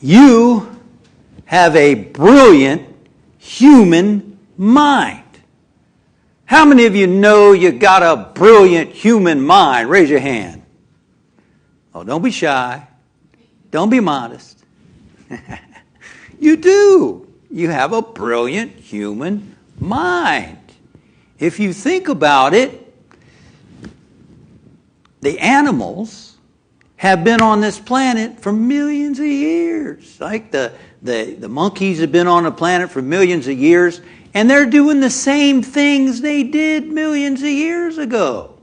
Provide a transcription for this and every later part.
You have a brilliant human mind. How many of you know you got a brilliant human mind? Raise your hand. Oh, don't be shy. Don't be modest. You do. You have a brilliant human mind. If you think about it, the animals have been on this planet for millions of years. Like the monkeys have been on the planet for millions of years, and they're doing the same things they did millions of years ago.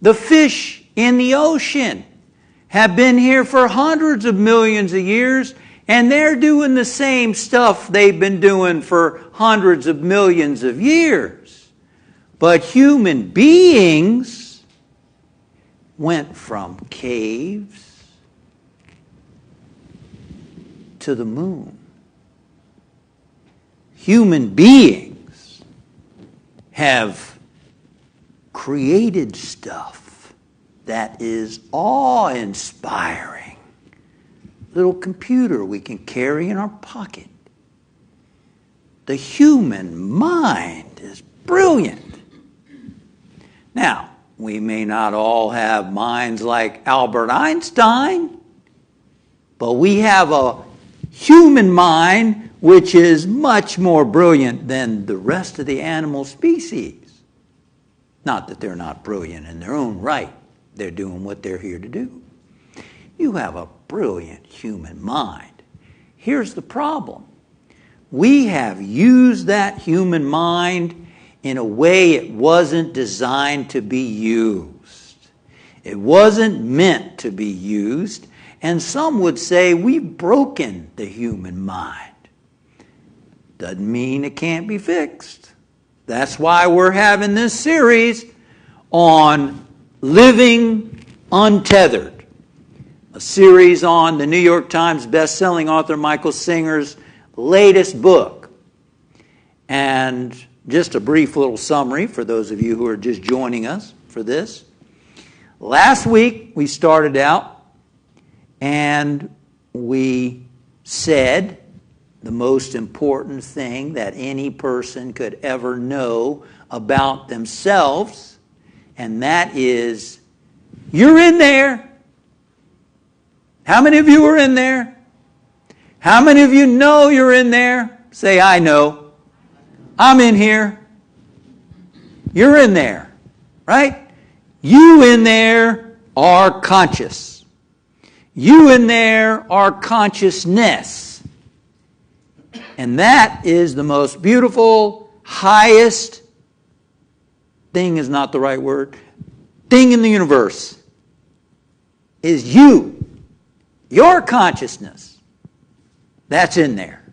The fish in the ocean have been here for hundreds of millions of years, and they're doing the same stuff they've been doing for hundreds of millions of years. But human beings went from caves to the moon. Human beings have created stuff that is awe-inspiring. Little computer we can carry in our pocket. The human mind is brilliant. Now, we may not all have minds like Albert Einstein, but we have a human mind which is much more brilliant than the rest of the animal species. Not that they're not brilliant in their own right. They're doing what they're here to do. You have a brilliant human mind. Here's the problem. We have used that human mind in a way it wasn't designed to be used. It wasn't meant to be used, and some would say we've broken the human mind. Doesn't mean it can't be fixed. That's why we're having this series on living untethered. A series on the New York Times best-selling author Michael Singer's latest book. And just a brief little summary for those of you who are just joining us for this. Last week we started out and we said the most important thing that any person could ever know about themselves, and that is, you're in there. How many of you are in there? How many of you know you're in there? Say, I know. I'm in here. You're in there, right? You in there are conscious. You in there are consciousness. And that is the most beautiful, highest, thing is not the right word, thing in the universe is you. Your consciousness. That's in there.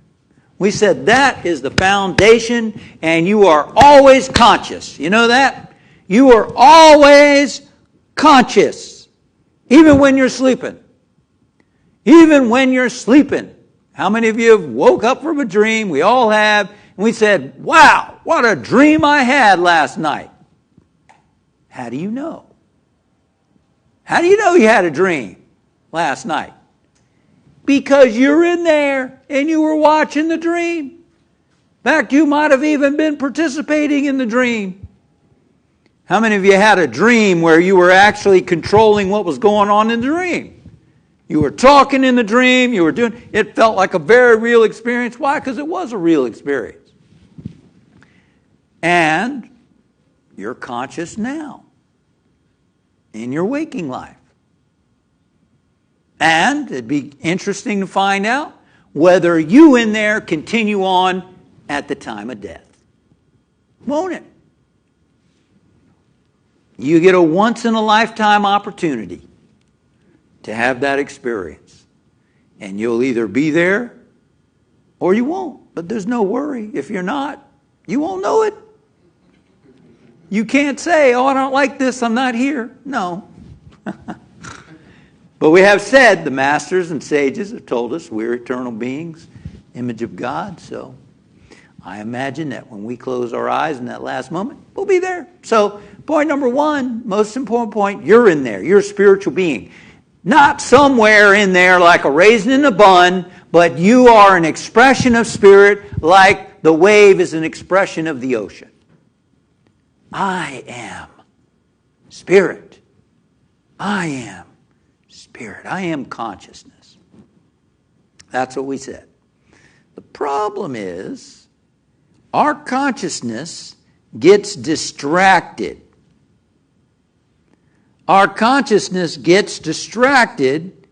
We said that is the foundation, and you are always conscious. You know that? You are always conscious. Even when you're sleeping. Even when you're sleeping. How many of you have woke up from a dream? We all have. And we said, wow, what a dream I had last night. How do you know? How do you know you had a dream last night? Because you're in there and you were watching the dream. In fact, you might have even been participating in the dream. How many of you had a dream where you were actually controlling what was going on in the dream? You were talking in the dream, you were doing, it felt like a very real experience. Why? Because it was a real experience. And you're conscious now in your waking life. And it'd be interesting to find out whether you in there continue on at the time of death. Won't it? You get a once-in-a-lifetime opportunity to have that experience. And you'll either be there or you won't. But there's no worry. If you're not, you won't know it. You can't say, oh, I don't like this, I'm not here. No. But we have said, the masters and sages have told us we're eternal beings, image of God. So I imagine that when we close our eyes in that last moment, we'll be there. So point number one, most important point, you're in there. You're a spiritual being. Not somewhere in there like a raisin in a bun, but you are an expression of spirit like the wave is an expression of the ocean. I am spirit. I am spirit. I am consciousness. That's what we said. The problem is our consciousness gets distracted. Our consciousness gets distracted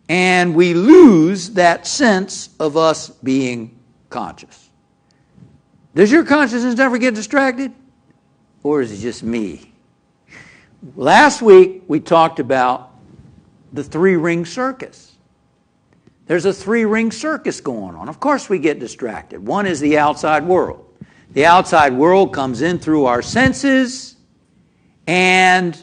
and we lose that sense of us being conscious. Does your consciousness never get distracted? Or is it just me? Last week we talked about the three-ring circus. There's a three-ring circus going on. Of course we get distracted. One is the outside world. The outside world comes in through our senses, and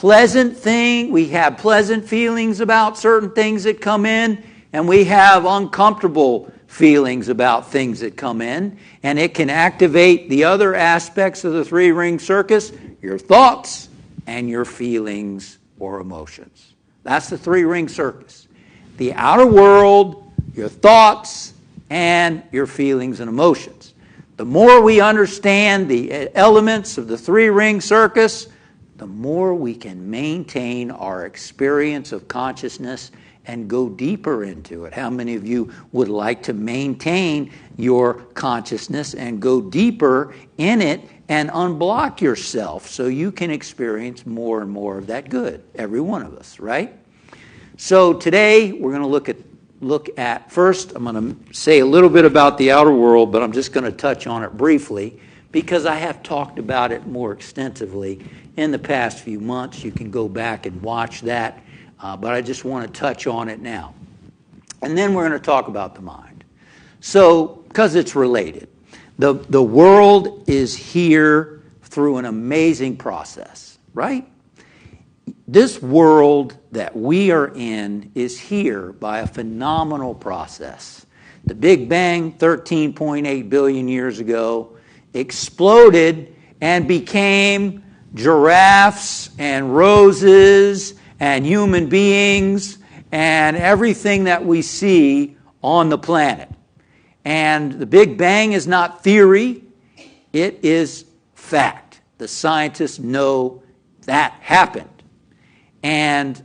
we have pleasant feelings about certain things that come in, and we have uncomfortable feelings about things that come in, and it can activate the other aspects of the three-ring circus, your thoughts and your feelings or emotions. That's the three-ring circus. The outer world, your thoughts, and your feelings and emotions. The more we understand the elements of the three-ring circus, the more we can maintain our experience of consciousness and go deeper into it. How many of you would like to maintain your consciousness and go deeper in it and unblock yourself so you can experience more and more of that good? Every one of us, right? So today we're going to look at first, I'm going to say a little bit about the outer world, but I'm just going to touch on it briefly because I have talked about it more extensively in the past few months. You can go back and watch that, but I just want to touch on it now. And then we're going to talk about the mind. So, because it's related. The world is here through an amazing process, right? This world that we are in is here by a phenomenal process. The Big Bang, 13.8 billion years ago, exploded and became giraffes and roses and human beings and everything that we see on the planet. And the Big Bang is not theory, it is fact. The scientists know that happened. And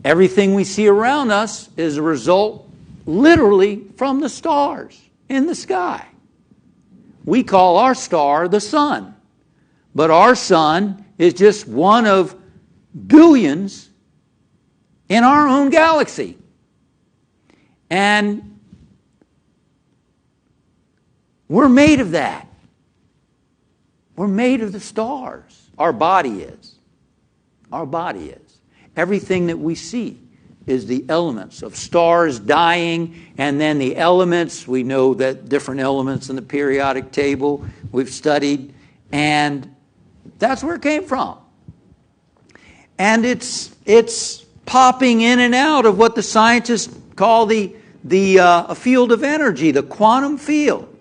everything we see around us is a result literally from the stars in the sky. We call our star the sun. But our sun is just one of billions in our own galaxy. And we're made of that. We're made of the stars. Our body is. Our body is. Everything that we see is the elements of stars dying, and then the elements, we know that different elements in the periodic table we've studied, and that's where it came from. And it's popping in and out of what the scientists call the field of energy, the quantum field.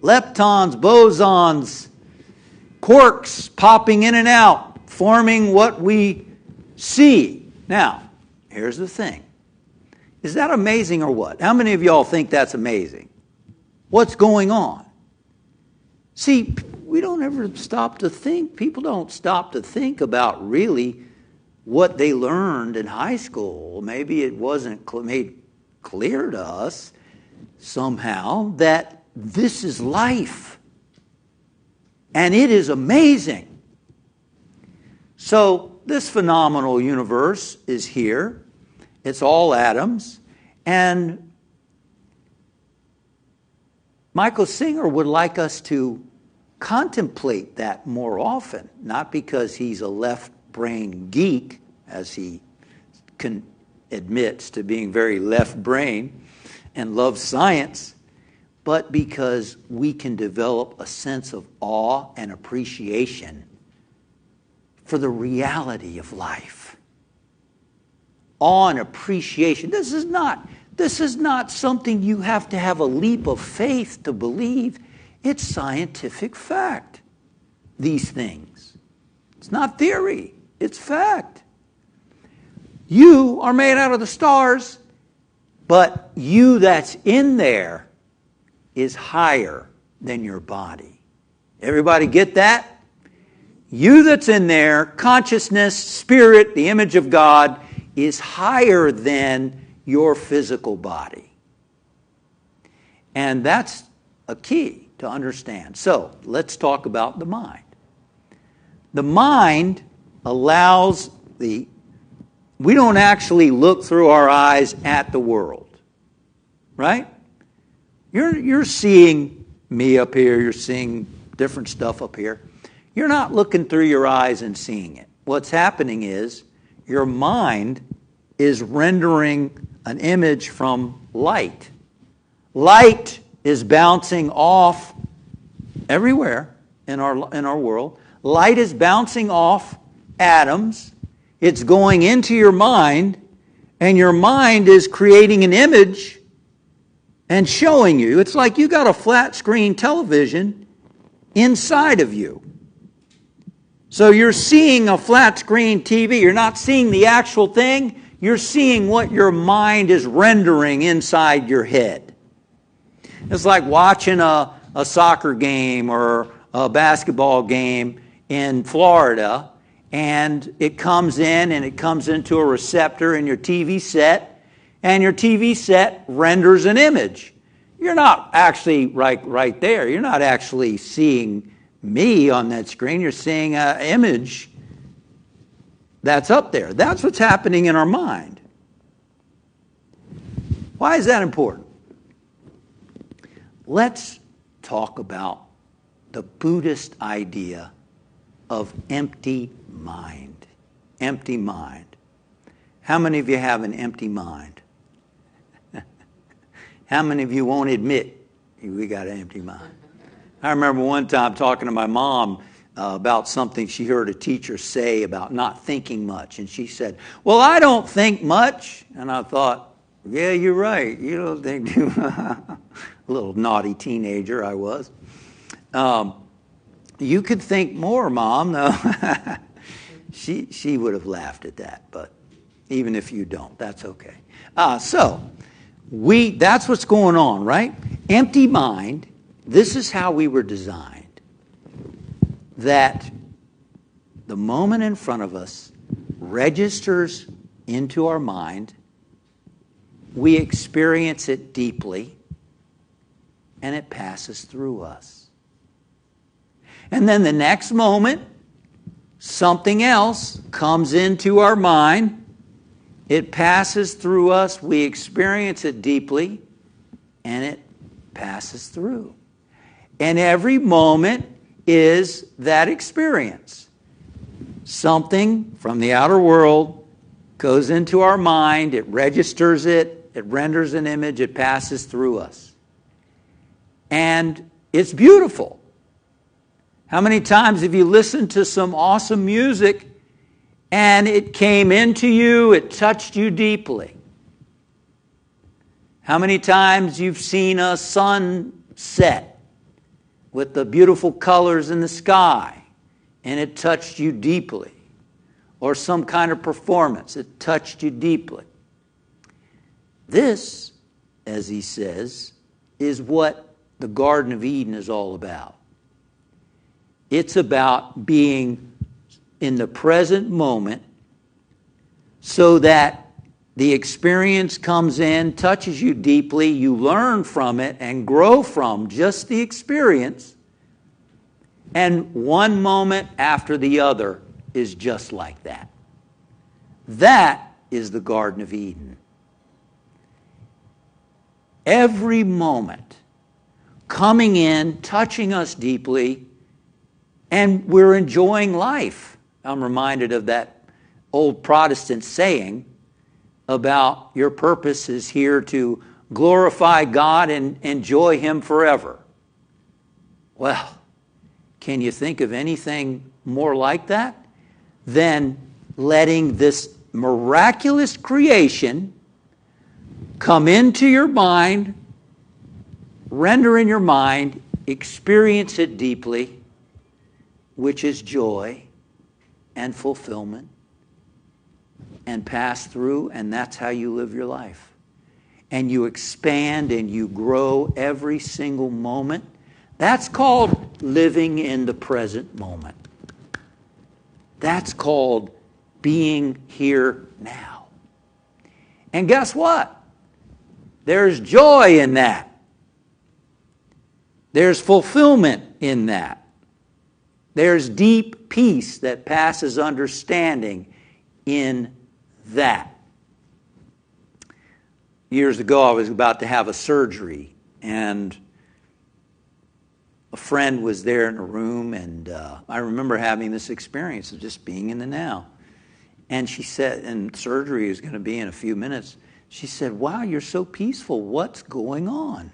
Leptons, bosons, quarks popping in and out, forming what we see. Now, here's the thing. Is that amazing or what? How many of y'all think that's amazing? What's going on? See, we don't ever stop to think. People don't stop to think about really what they learned in high school. Maybe it wasn't made clear to us somehow that this is life. And it is amazing. So this phenomenal universe is here. It's all atoms. And Michael Singer would like us to contemplate that more often, not because he's a left-brain geek, as he admits to being very left-brain and loves science, but because we can develop a sense of awe and appreciation for the reality of life. Awe and appreciation. This is not something you have to have a leap of faith to believe. It's scientific fact, these things. It's not theory, it's fact. You are made out of the stars, but you that's in there is higher than your body. Everybody get that? You that's in there, consciousness, spirit, the image of God, is higher than your physical body. And that's a key to understand. So, let's talk about the mind. The mind allows we don't actually look through our eyes at the world, right? You're seeing me up here, you're seeing different stuff up here. You're not looking through your eyes and seeing it. What's happening is your mind is rendering an image from light. Light is bouncing off everywhere in our world. Light is bouncing off atoms. It's going into your mind, and your mind is creating an image and showing you. It's like you got a flat screen television inside of you. So you're seeing a flat screen TV. You're not seeing the actual thing. You're seeing what your mind is rendering inside your head. It's like watching a soccer game or a basketball game in Florida, and it comes in and it comes into a receptor in your TV set, and your TV set renders an image. You're not actually right there. You're not actually seeing me on that screen. You're seeing an image that's up there. That's what's happening in our mind. Why is that important? Let's talk about the Buddhist idea of empty mind. Empty mind. How many of you have an empty mind? How many of you won't admit we got an empty mind? I remember one time talking to my mom about something she heard a teacher say about not thinking much. And she said, well, I don't think much. And I thought, yeah, you're right. You don't think too much. A little naughty teenager I was. You could think more, Mom. No. She would have laughed at that. But even if you don't, that's okay. That's what's going on, right? Empty mind. This is how we were designed. That the moment in front of us registers into our mind, we experience it deeply, and it passes through us. And then the next moment, something else comes into our mind. It passes through us, we experience it deeply, and it passes through. And every moment is that experience. Something from the outer world goes into our mind, it registers it, it renders an image, it passes through us. And it's beautiful. How many times have you listened to some awesome music and it came into you, it touched you deeply? How many times you've seen a sunset with the beautiful colors in the sky and it touched you deeply? Or some kind of performance, it touched you deeply. This, as he says, is what the Garden of Eden is all about. It's about being in the present moment so that the experience comes in, touches you deeply, you learn from it and grow from just the experience, and one moment after the other is just like that. That is the Garden of Eden. Every moment coming in, touching us deeply, and we're enjoying life. I'm reminded of that old Protestant saying about your purpose is here to glorify God and enjoy Him forever. Well, can you think of anything more like that than letting this miraculous creation come into your mind, render in your mind, experience it deeply, which is joy and fulfillment. and pass through, and that's how you live your life. And you expand and you grow every single moment. That's called living in the present moment. That's called being here now. And guess what? There's joy in that. There's fulfillment in that. There's deep peace that passes understanding in that. Years ago, I was about to have a surgery, and a friend was there in the room, and I remember having this experience of just being in the now. And she said, and surgery is going to be in a few minutes, she said, "Wow, you're so peaceful. What's going on?"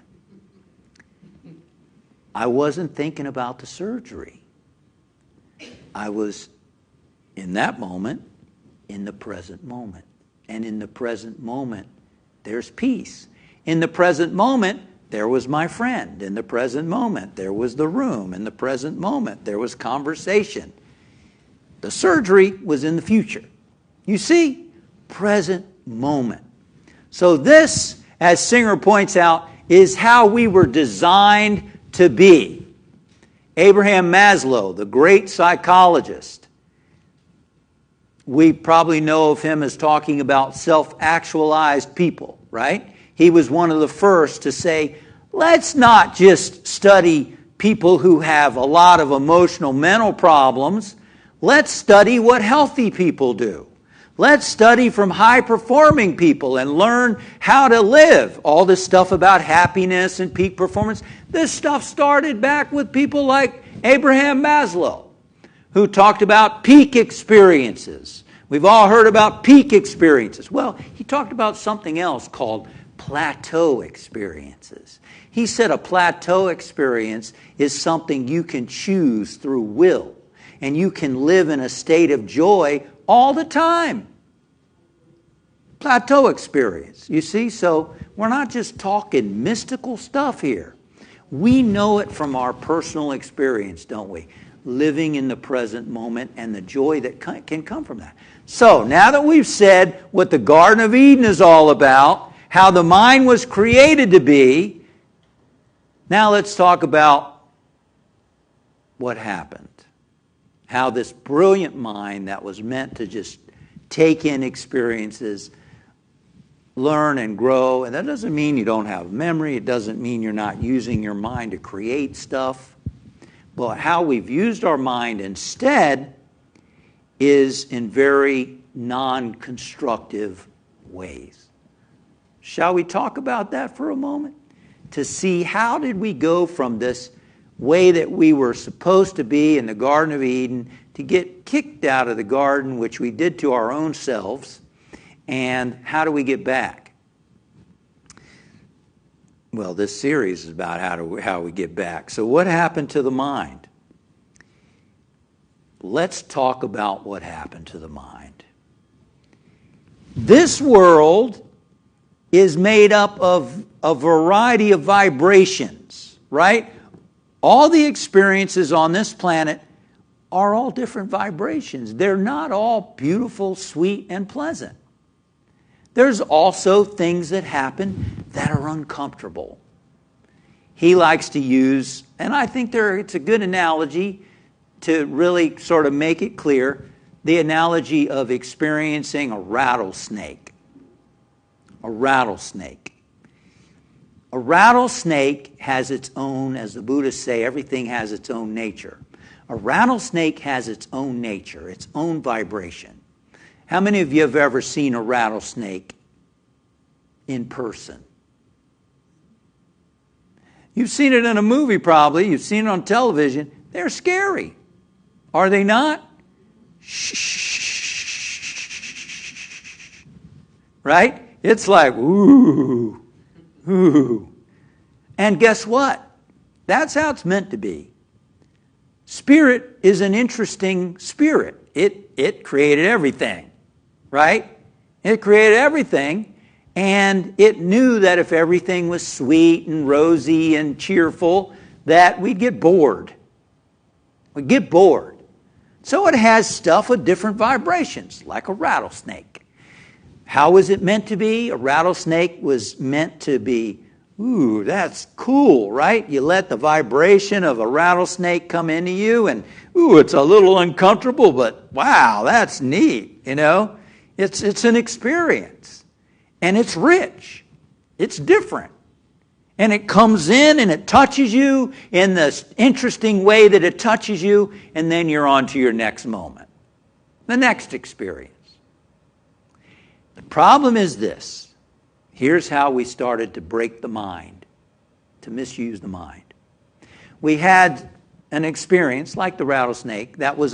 I wasn't thinking about the surgery. I was, in that moment, in the present moment. And in the present moment, there's peace. In the present moment, there was my friend. In the present moment, there was the room. In the present moment, there was conversation. The surgery was in the future. You see, present moment. So this, as Singer points out, is how we were designed to be. Abraham Maslow, the great psychologist, we probably know of him as talking about self-actualized people, right? He was one of the first to say, let's not just study people who have a lot of emotional, mental problems. Let's study what healthy people do. Let's study from high-performing people and learn how to live. All this stuff about happiness and peak performance, this stuff started back with people like Abraham Maslow, who talked about peak experiences. We've all heard about peak experiences. Well, he talked about something else called plateau experiences. He said a plateau experience is something you can choose through will, and you can live in a state of joy all the time. Plateau experience, you see? So we're not just talking mystical stuff here. We know it from our personal experience, don't we? Living in the present moment and the joy that can come from that. So now that we've said what the Garden of Eden is all about, how the mind was created to be, now let's talk about what happened. How this brilliant mind that was meant to just take in experiences, learn and grow, and that doesn't mean you don't have memory, it doesn't mean you're not using your mind to create stuff, but how we've used our mind instead is in very non-constructive ways. Shall we talk about that for a moment? To see how did we go from this way that we were supposed to be in the Garden of Eden to get kicked out of the garden, which we did to our own selves, and how do we get back? Well, this series is about how we get back. So what happened to the mind? Let's talk about what happened to the mind. This world is made up of a variety of vibrations, right? All the experiences on this planet are all different vibrations. They're not all beautiful, sweet, and pleasant. There's also things that happen that are uncomfortable. He likes to use, and I think it's a good analogy to really sort of make it clear, the analogy of experiencing a rattlesnake. A rattlesnake. A rattlesnake has its own, as the Buddhists say, everything has its own nature. A rattlesnake has its own nature, its own vibration. How many of you have ever seen a rattlesnake in person? You've seen it in a movie probably. You've seen it on television. They're scary. Are they not? Shh. Right? It's like, ooh, ooh. And guess what? That's how it's meant to be. Spirit is an interesting spirit. It created everything. Right? It created everything, and it knew that if everything was sweet and rosy and cheerful, that we'd get bored. We'd get bored. So it has stuff with different vibrations, like a rattlesnake. How was it meant to be? A rattlesnake was meant to be, ooh, that's cool, right? You let the vibration of a rattlesnake come into you and, ooh, it's a little uncomfortable, but wow, that's neat, you know? It's an experience. And it's rich. It's different. And it comes in and it touches you in this interesting way that it touches you, and then you're on to your next moment. The next experience. The problem is this. Here's how we started to break the mind, to misuse the mind. We had an experience like the rattlesnake that was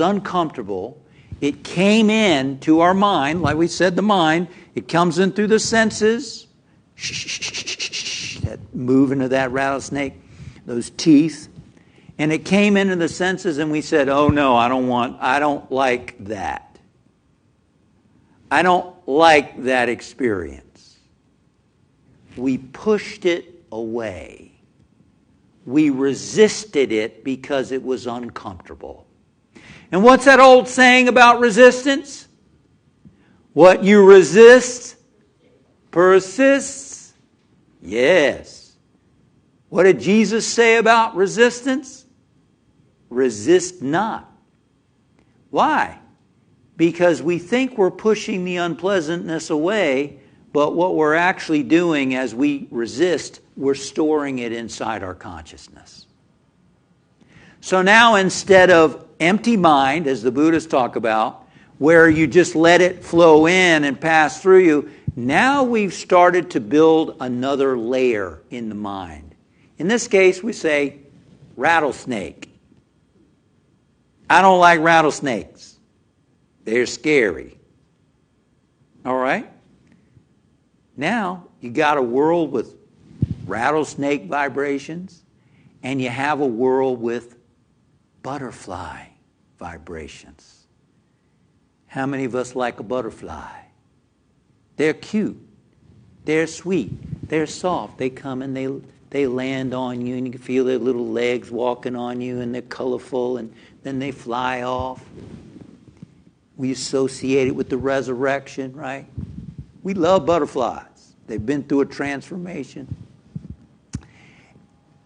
uncomfortable. It came in to our mind, like we said, the mind. It comes in through the senses. That moving of that rattlesnake, those teeth. And it came into the senses and we said, oh no, I don't like that. I don't like that experience. We pushed it away. We resisted it because it was uncomfortable. And what's that old saying about resistance? What you resist persists. Yes. What did Jesus say about resistance? Resist not. Why? Because we think we're pushing the unpleasantness away, but what we're actually doing as we resist, we're storing it inside our consciousness. So now instead of empty mind, as the Buddhists talk about, where you just let it flow in and pass through you, now we've started to build another layer in the mind. In this case, we say rattlesnake. I don't like rattlesnakes. They're scary. All right? Now, you got a world with rattlesnake vibrations, and you have a world with butterfly vibrations. How many of us like a butterfly? They're cute. They're sweet. They're soft. They come and they land on you, and you can feel their little legs walking on you, and they're colorful, and then they fly off. We associate it with the resurrection, right? We love butterflies. They've been through a transformation.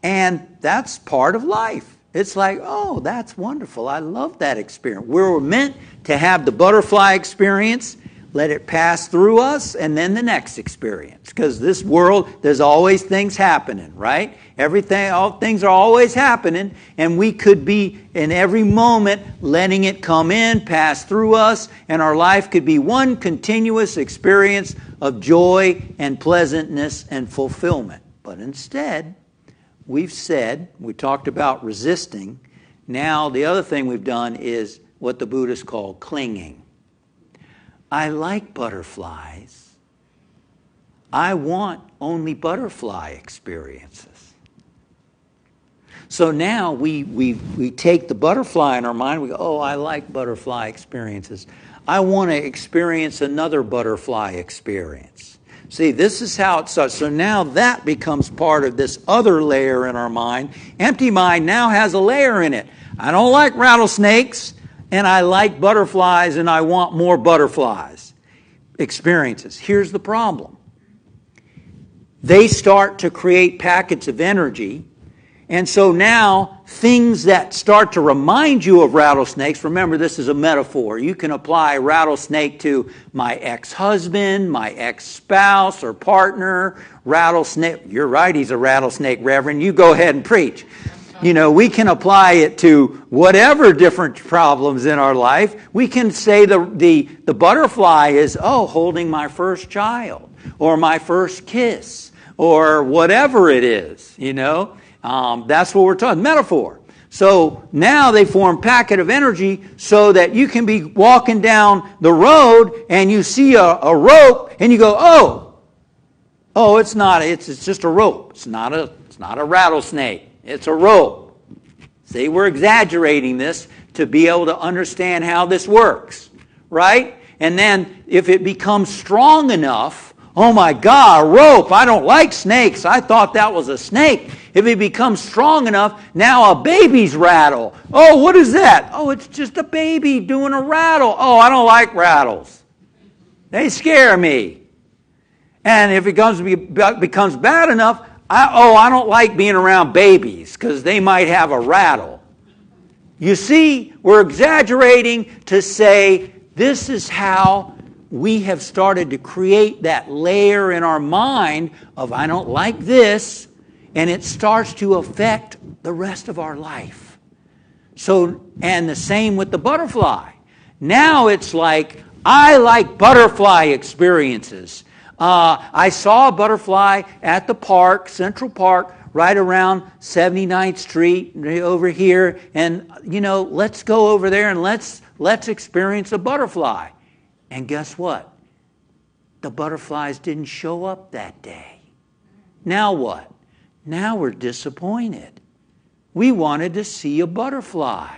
And that's part of life. It's like, oh, that's wonderful. I love that experience. We're meant to have the butterfly experience, let it pass through us, and then the next experience. Because this world, there's always things happening, right? All things are always happening, and we could be in every moment letting it come in, pass through us, and our life could be one continuous experience of joy and pleasantness and fulfillment. But instead, we've said, we talked about resisting. Now, the other thing we've done is what the Buddhists call clinging. I like butterflies. I want only butterfly experiences. So now we take the butterfly in our mind. We go, oh, I like butterfly experiences. I want to experience another butterfly experience. See, this is how it starts. So now that becomes part of this other layer in our mind. Empty mind now has a layer in it. I don't like rattlesnakes, and I like butterflies, and I want more butterflies experiences. Here's the problem. They start to create packets of energy. And so now, things that start to remind you of rattlesnakes, remember this is a metaphor. You can apply rattlesnake to my ex-husband, my ex-spouse or partner, rattlesnake. You're right, he's a rattlesnake, Reverend. You go ahead and preach. You know, we can apply it to whatever different problems in our life. We can say the butterfly is, oh, holding my first child or my first kiss or whatever it is, you know. That's what we're talking, metaphor. So now they form packet of energy so that you can be walking down the road and you see a rope and you go, oh, it's just a rope. It's not a rattlesnake. It's a rope. See, we're exaggerating this to be able to understand how this works, right? And then if it becomes strong enough, oh my God, a rope. I don't like snakes. I thought that was a snake. If it becomes strong enough, now a baby's rattle. Oh, what is that? Oh, it's just a baby doing a rattle. Oh, I don't like rattles. They scare me. And if it becomes bad enough, I don't like being around babies because they might have a rattle. You see, we're exaggerating to say this is how we have started to create that layer in our mind of I don't like this, and it starts to affect the rest of our life. So, and the same with the butterfly. Now it's like, I like butterfly experiences. I saw a butterfly at the park, Central Park, right around 79th Street, over here, and, let's go over there and let's experience a butterfly. And guess what? The butterflies didn't show up that day. Now what? Now we're disappointed. We wanted to see a butterfly.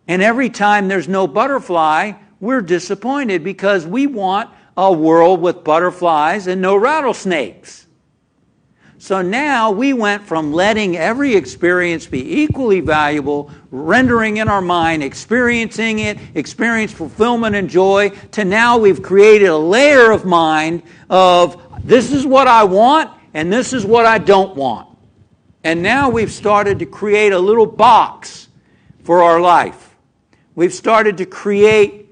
And every time there's no butterfly, we're disappointed because we want a world with butterflies and no rattlesnakes. So now we went from letting every experience be equally valuable, rendering in our mind, experiencing it, experience fulfillment and joy, to now we've created a layer of mind of this is what I want and this is what I don't want. And now we've started to create a little box for our life. We've started to create,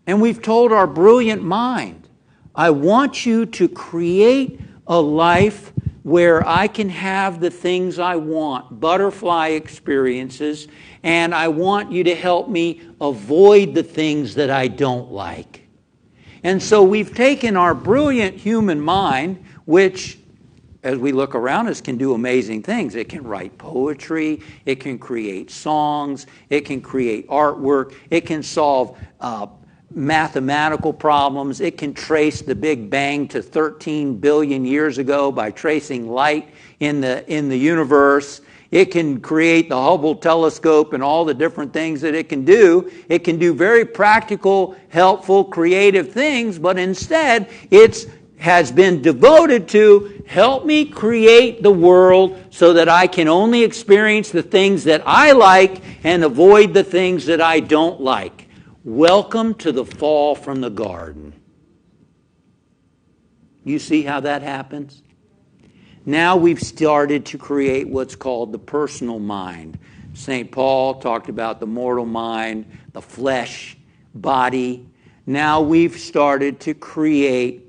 and we've told our brilliant mind, I want you to create a life where I can have the things I want, butterfly experiences, and I want you to help me avoid the things that I don't like. And so we've taken our brilliant human mind, which, as we look around us, can do amazing things. It can write poetry, it can create songs, it can create artwork, it can solve mathematical problems, it can trace the Big Bang to 13 billion years ago by tracing light in the universe. It can create the Hubble telescope and all the different things that it can do. It can do very practical, helpful, creative things, but instead has been devoted to help me create the world so that I can only experience the things that I like and avoid the things that I don't like. Welcome to the fall from the garden. You see how that happens? Now we've started to create what's called the personal mind. St. Paul talked about the mortal mind, the flesh, body. Now we've started to create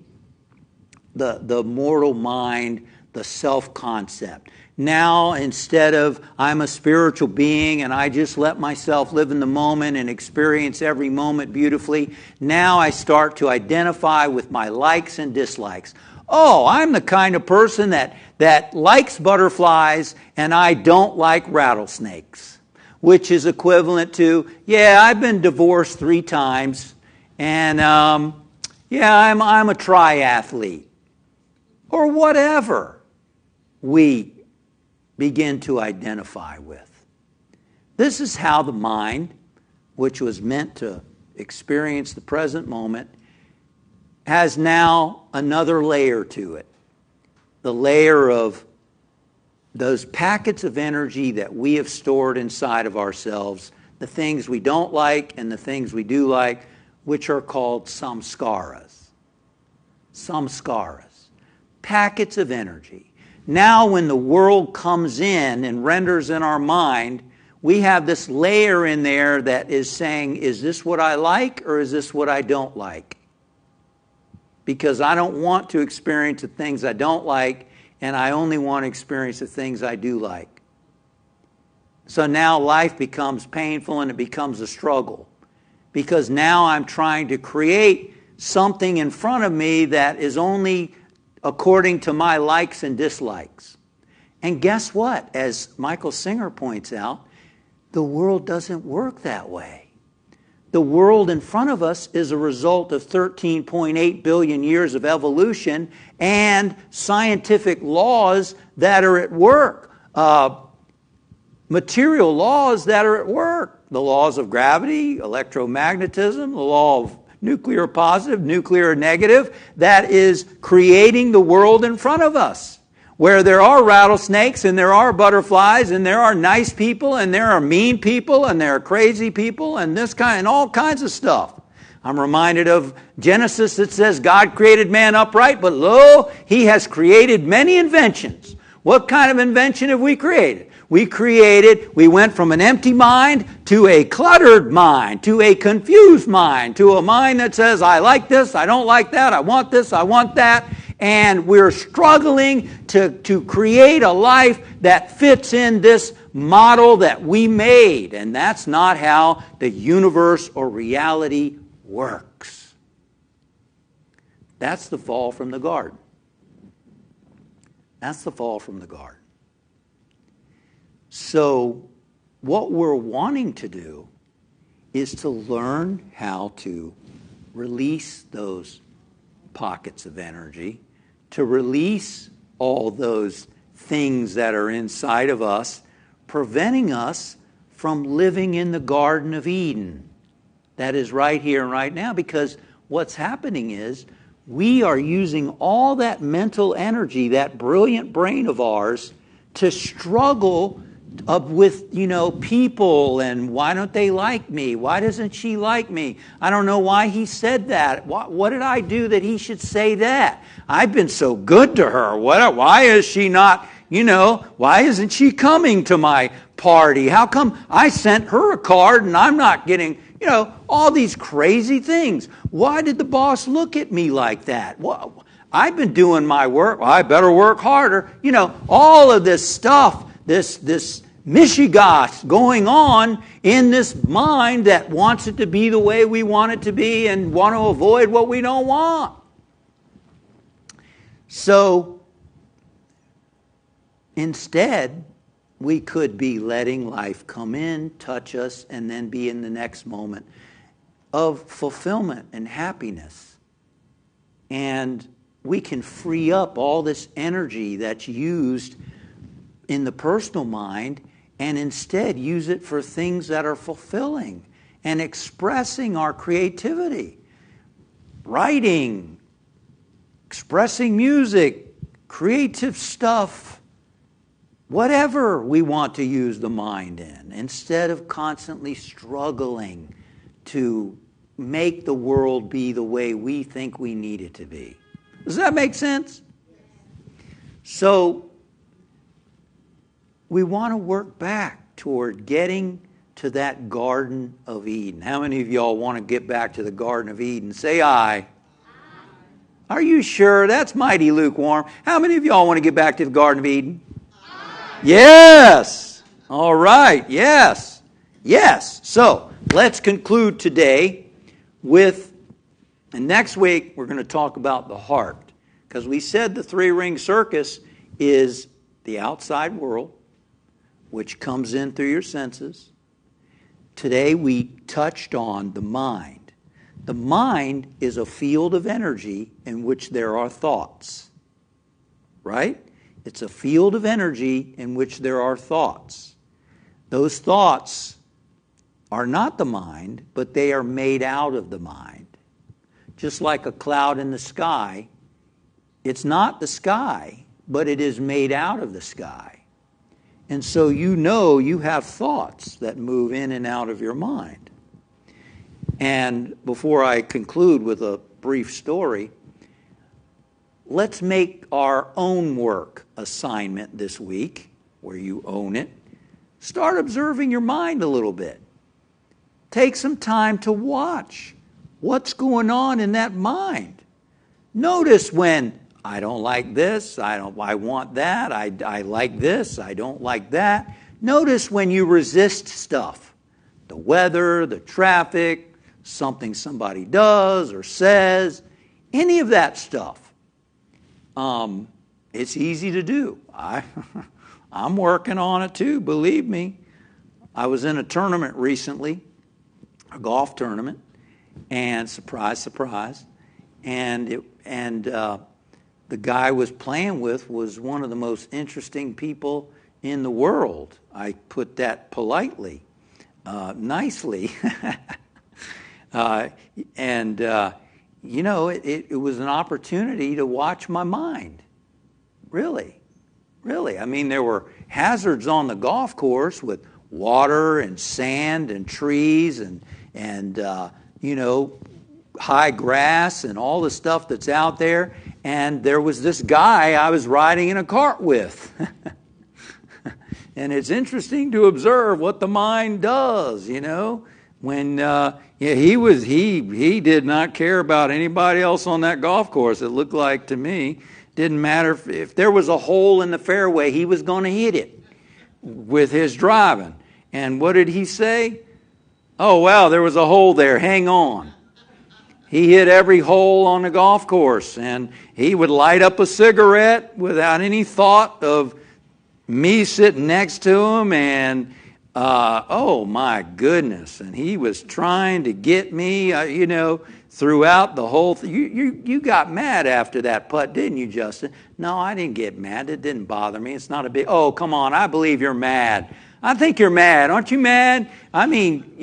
the mortal mind, the self-concept. Now, instead of I'm a spiritual being and I just let myself live in the moment and experience every moment beautifully, now I start to identify with my likes and dislikes. Oh, I'm the kind of person that likes butterflies and I don't like rattlesnakes, which is equivalent to, I've been divorced 3 times and I'm a triathlete. Or whatever we begin to identify with. This is how the mind, which was meant to experience the present moment, has now another layer to it. The layer of those packets of energy that we have stored inside of ourselves, the things we don't like and the things we do like, which are called samskaras. Samskaras. Packets of energy. Now when the world comes in and renders in our mind, we have this layer in there that is saying, is this what I like or is this what I don't like? Because I don't want to experience the things I don't like and I only want to experience the things I do like. So now life becomes painful and it becomes a struggle. Because now I'm trying to create something in front of me that is only according to my likes and dislikes. And guess what? As Michael Singer points out, the world doesn't work that way. The world in front of us is a result of 13.8 billion years of evolution and scientific laws that are at work. Material laws that are at work. The laws of gravity, electromagnetism, the law of nuclear positive, nuclear negative, that is creating the world in front of us, where there are rattlesnakes and there are butterflies and there are nice people and there are mean people and there are crazy people and this kind and all kinds of stuff. I'm reminded of Genesis that says God created man upright, but lo, he has created many inventions. What kind of invention have we created? We went from an empty mind to a cluttered mind, to a confused mind, to a mind that says, I like this, I don't like that, I want this, I want that. And we're struggling to create a life that fits in this model that we made. And that's not how the universe or reality works. That's the fall from the garden. That's the fall from the garden. So what we're wanting to do is to learn how to release those pockets of energy, to release all those things that are inside of us, preventing us from living in the Garden of Eden that is right here and right now. Because what's happening is we are using all that mental energy, that brilliant brain of ours, to struggle with, people, and why don't they like me? Why doesn't she like me? I don't know why he said that. What did I do that he should say that? I've been so good to her. Why is she not, why isn't she coming to my party? How come I sent her a card and I'm not getting, all these crazy things? Why did the boss look at me like that? I've been doing my work. I better work harder. All of this stuff, this mishigas going on in this mind that wants it to be the way we want it to be and want to avoid what we don't want. So instead, we could be letting life come in, touch us, and then be in the next moment of fulfillment and happiness. And we can free up all this energy that's used in the personal mind and instead use it for things that are fulfilling and expressing our creativity. Writing, expressing music, creative stuff, whatever we want to use the mind in, instead of constantly struggling to make the world be the way we think we need it to be. Does that make sense? So we want to work back toward getting to that Garden of Eden. How many of y'all want to get back to the Garden of Eden? Say aye. Are you sure? That's mighty lukewarm. How many of y'all want to get back to the Garden of Eden? Yes. All right. Yes. Yes. So let's conclude today with, and next week we're going to talk about the heart. Because we said the three-ring circus is the outside world, which comes in through your senses. Today we touched on the mind. The mind is a field of energy in which there are thoughts. Right? It's a field of energy in which there are thoughts. Those thoughts are not the mind, but they are made out of the mind. Just like a cloud in the sky, it's not the sky, but it is made out of the sky. And so you have thoughts that move in and out of your mind. And before I conclude with a brief story, let's make our own work assignment this week, where you own it. Start observing your mind a little bit. Take some time to watch what's going on in that mind. Notice when I don't like this, I want that, I like this, I don't like that. Notice when you resist stuff. The weather, the traffic, something somebody does or says, any of that stuff. It's easy to do. I'm working on it too, believe me. I was in a tournament recently, a golf tournament, and surprise, surprise, and the guy I was playing with was one of the most interesting people in the world. I put that politely, nicely. It was an opportunity to watch my mind. Really. I mean, there were hazards on the golf course with water and sand and trees and high grass and all the stuff that's out there. And there was this guy I was riding in a cart with. And it's interesting to observe what the mind does, When he did not care about anybody else on that golf course, it looked like to me. Didn't matter if there was a hole in the fairway, he was going to hit it with his driving. And what did he say? Oh, wow, there was a hole there. Hang on. He hit every hole on the golf course, and he would light up a cigarette without any thought of me sitting next to him, and oh my goodness, and he was trying to get me, throughout the whole thing. You got mad after that putt, didn't you, Justin? No, I didn't get mad. It didn't bother me. It's not a big, oh, come on, I believe you're mad. I think you're mad. Aren't you mad? I mean,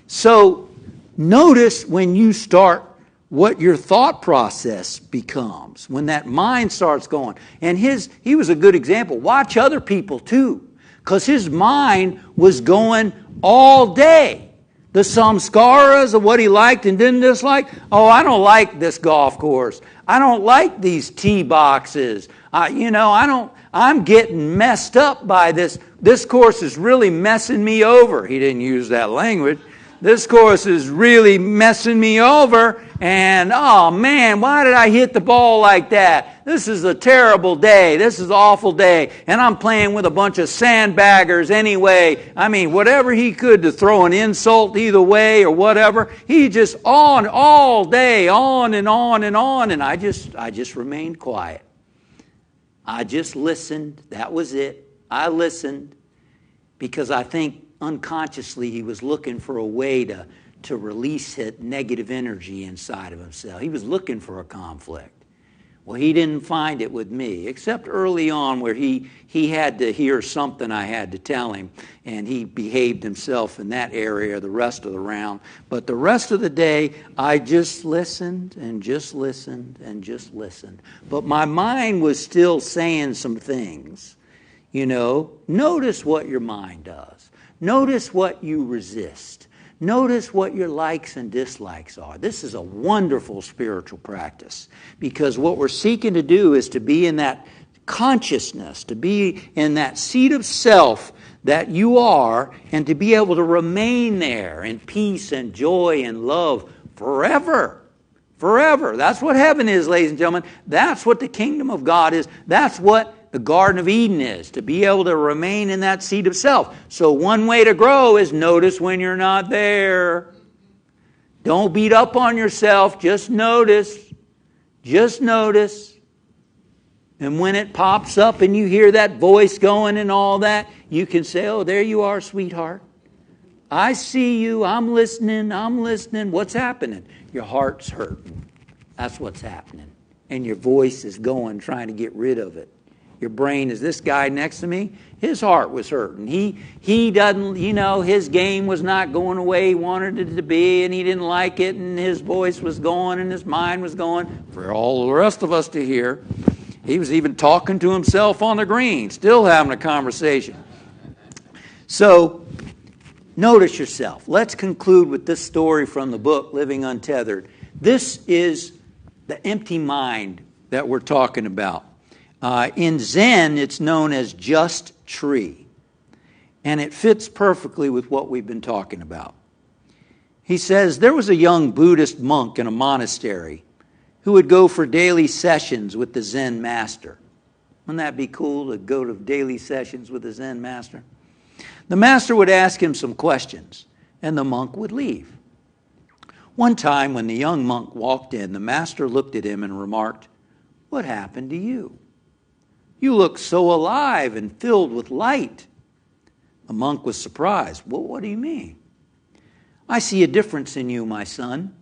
So notice when you start what your thought process becomes, when that mind starts going. And he was a good example. Watch other people too, because his mind was going all day. The samskaras of what he liked and didn't dislike. Oh, I don't like this golf course. I don't like these tee boxes. I'm getting messed up by this. This course is really messing me over. He didn't use that language. This course is really messing me over, and oh man, why did I hit the ball like that? This is a terrible day. This is an awful day, and I'm playing with a bunch of sandbaggers anyway. I mean, whatever he could to throw an insult either way or whatever. He just on all day, on and on and on, and I just remained quiet. I just listened. That was it. I listened because I think unconsciously he was looking for a way to release that negative energy inside of himself. He was looking for a conflict. Well, he didn't find it with me, except early on where he had to hear something I had to tell him, and he behaved himself in that area the rest of the round. But the rest of the day, I just listened and just listened and just listened. But my mind was still saying some things. Notice what your mind does. Notice what you resist. Notice what your likes and dislikes are. This is a wonderful spiritual practice, because what we're seeking to do is to be in that consciousness, to be in that seat of self that you are, and to be able to remain there in peace and joy and love forever. Forever. That's what heaven is, ladies and gentlemen. That's what the kingdom of God is. That's what the Garden of Eden is, to be able to remain in that seat of self. So one way to grow is notice when you're not there. Don't beat up on yourself. Just notice. Just notice. And when it pops up and you hear that voice going and all that, you can say, oh, there you are, sweetheart. I see you. I'm listening. What's happening? Your heart's hurting. That's what's happening. And your voice is going, trying to get rid of it. Your brain is, this guy next to me, his heart was hurting. He doesn't, his game was not going the way he wanted it to be, and he didn't like it, and his voice was going, and his mind was going. For all the rest of us to hear, he was even talking to himself on the green, still having a conversation. So, notice yourself. Let's conclude with this story from the book, Living Untethered. This is the empty mind that we're talking about. In Zen, it's known as just tree. And it fits perfectly with what we've been talking about. He says, there was a young Buddhist monk in a monastery who would go for daily sessions with the Zen master. Wouldn't that be cool to go to daily sessions with the Zen master? The master would ask him some questions, and the monk would leave. One time when the young monk walked in, the master looked at him and remarked, what happened to you? You look so alive and filled with light. The monk was surprised. Well, what do you mean? I see a difference in you, my son.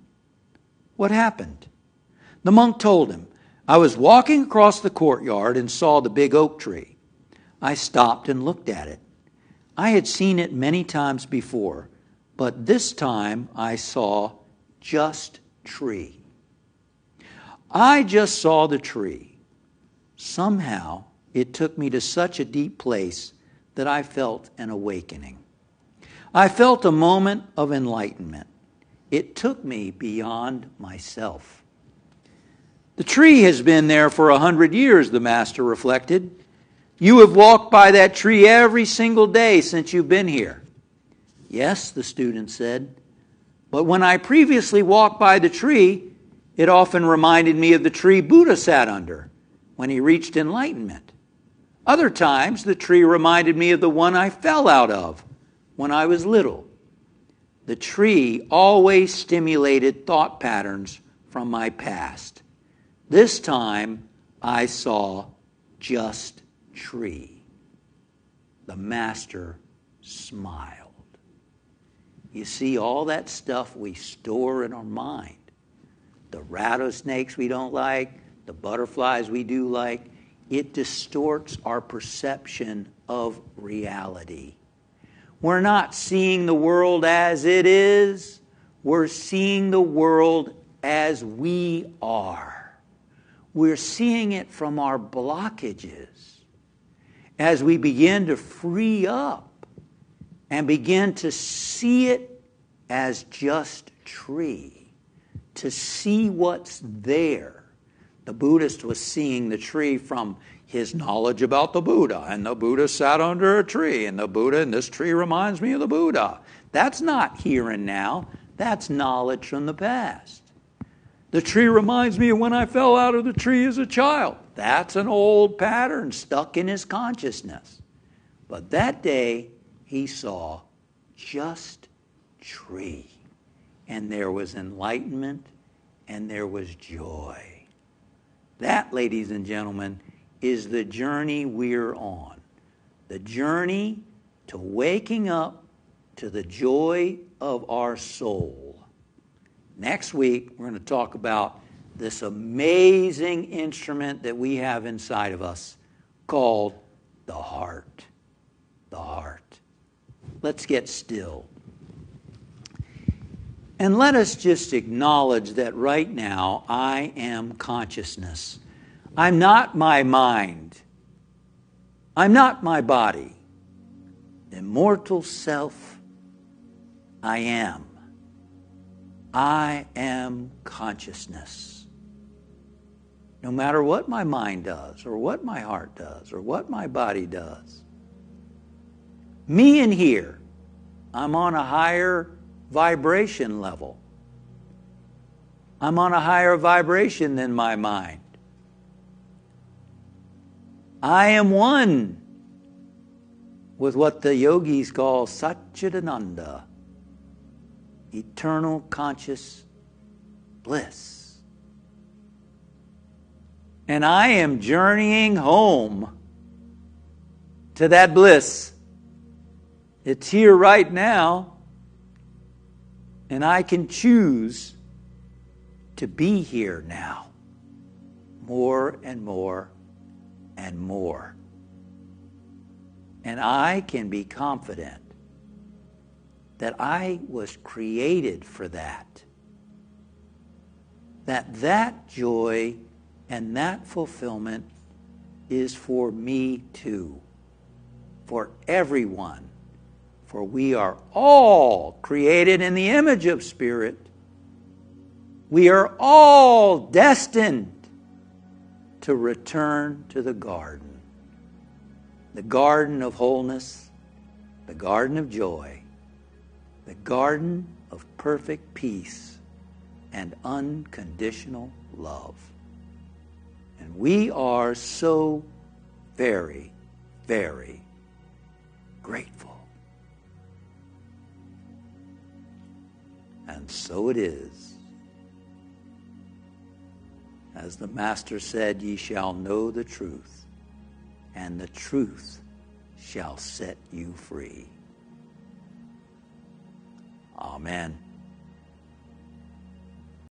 What happened? The monk told him, I was walking across the courtyard and saw the big oak tree. I stopped and looked at it. I had seen it many times before, but this time I saw just tree. I just saw the tree. Somehow, it took me to such a deep place that I felt an awakening. I felt a moment of enlightenment. It took me beyond myself. The tree has been there for 100 years, the master reflected. You have walked by that tree every single day since you've been here. Yes, the student said. But when I previously walked by the tree, it often reminded me of the tree Buddha sat under when he reached enlightenment. Other times, the tree reminded me of the one I fell out of when I was little. The tree always stimulated thought patterns from my past. This time, I saw just tree. The master smiled. You see, all that stuff we store in our mind, the rattlesnakes we don't like, the butterflies we do like, it distorts our perception of reality. We're not seeing the world as it is. We're seeing the world as we are. We're seeing it from our blockages. As we begin to free up and begin to see it as just tree, to see what's there. The Buddhist was seeing the tree from his knowledge about the Buddha, and the Buddha sat under a tree, and the Buddha, and this tree reminds me of the Buddha. That's not here and now. That's knowledge from the past. The tree reminds me of when I fell out of the tree as a child. That's an old pattern stuck in his consciousness. But that day, he saw just tree. And there was enlightenment, and there was joy. That, ladies and gentlemen, is the journey we're on. The journey to waking up to the joy of our soul. Next week, we're going to talk about this amazing instrument that we have inside of us called the heart. The heart. Let's get still. And let us just acknowledge that right now I am consciousness. I'm not my mind. I'm not my body. The immortal self, I am. I am consciousness. No matter what my mind does, or what my heart does, or what my body does. Me in here, I'm on a higher vibration level. I'm on a higher vibration than my mind. I am one with what the yogis call Satchidananda, eternal conscious bliss. And I am journeying home to that bliss. It's here right now, and I can choose to be here now, more and more and more. And I can be confident that I was created for that. That joy and that fulfillment is for me too, for everyone. For we are all created in the image of Spirit. We are all destined to return to the garden of wholeness, the garden of joy, the garden of perfect peace and unconditional love. And we are so very, very grateful. And so it is. As the Master said, ye shall know the truth, and the truth shall set you free. Amen.